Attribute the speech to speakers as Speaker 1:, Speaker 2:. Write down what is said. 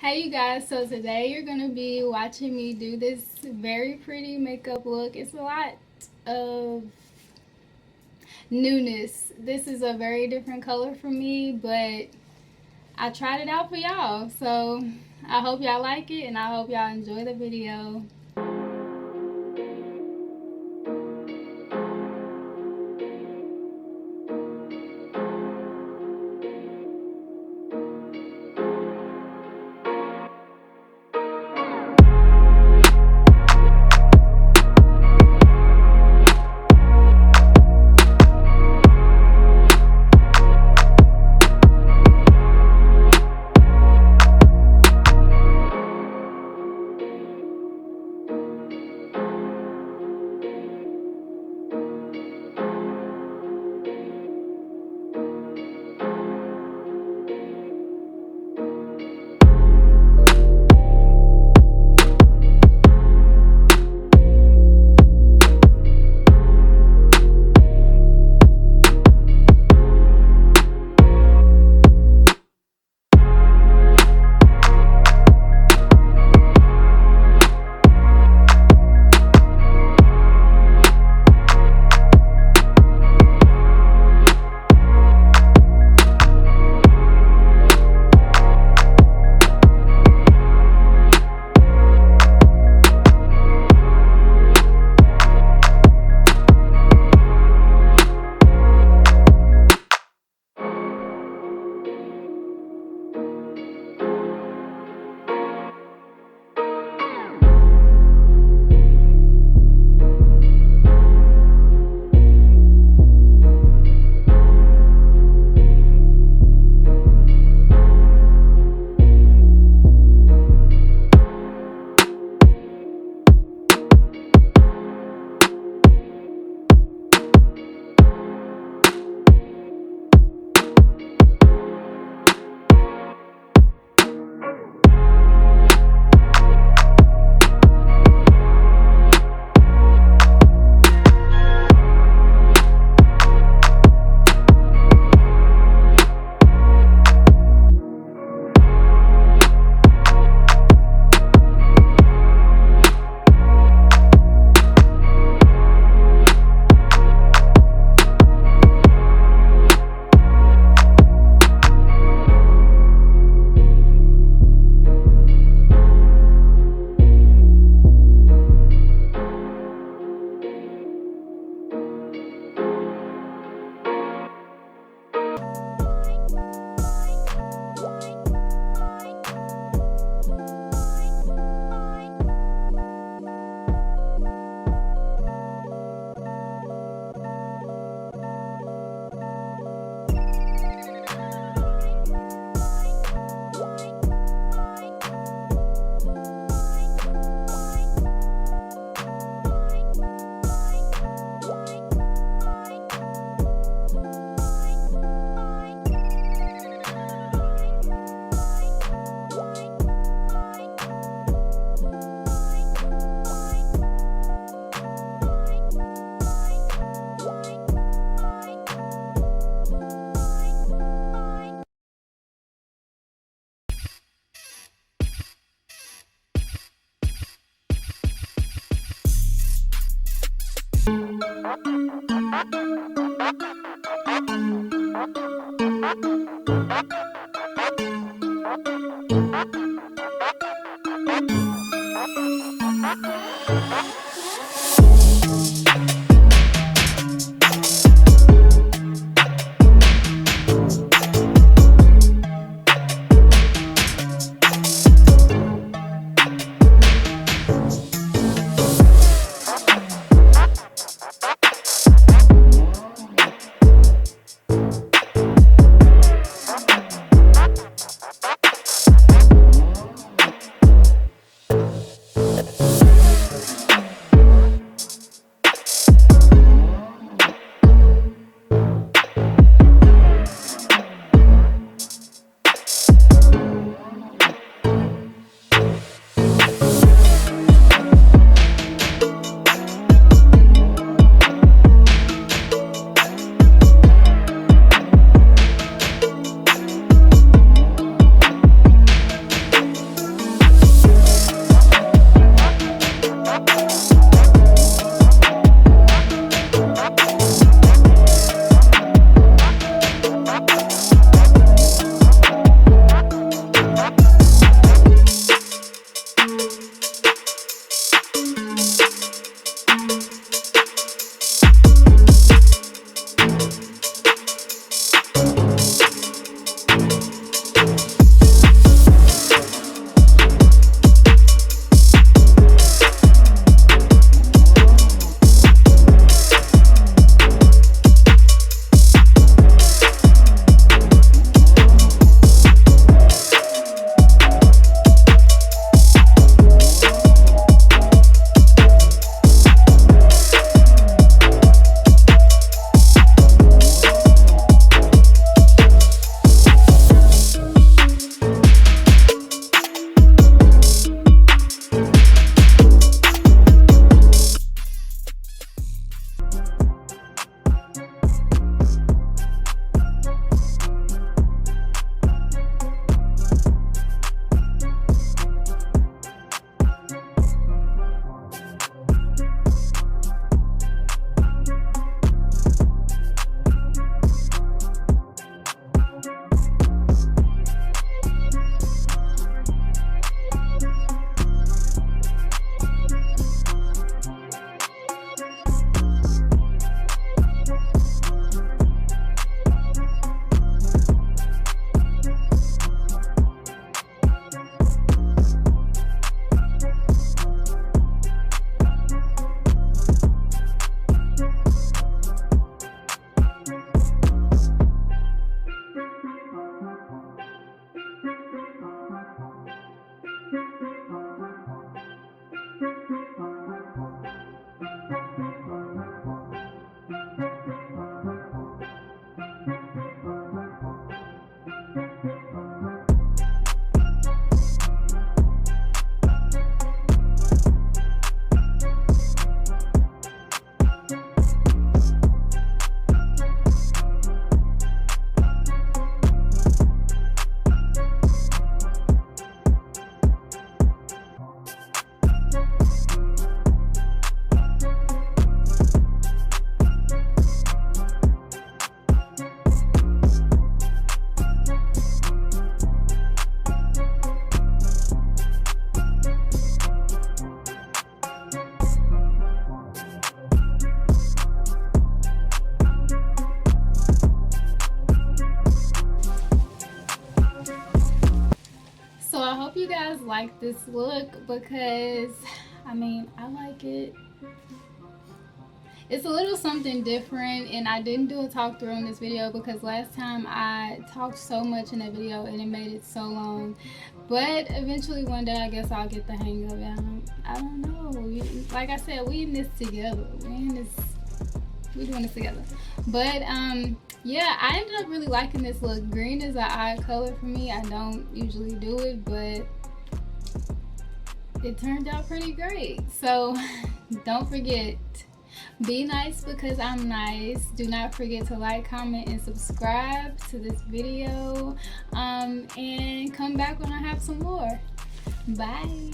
Speaker 1: Hey you guys, so today you're going to be watching me do this very pretty makeup look. It's a lot of newness. This is a very different color for me, but I tried it out for y'all. So I hope y'all like it and I hope y'all enjoy the video. So I hope you guys like this look, because I mean, I like it. It's a little something different, and I didn't do a talk through in this video because last time I talked so much in that video and it made it so long. But eventually one day I guess I'll get the hang of it. I don't know. Like I said, we in this together. We doing this together. But yeah, I ended up really liking this look. Green is an odd color for me. I don't usually do it, but it turned out pretty great. So don't forget, be nice because I'm nice. Do not forget to like, comment, and subscribe to this video. And come back when I have some more. Bye.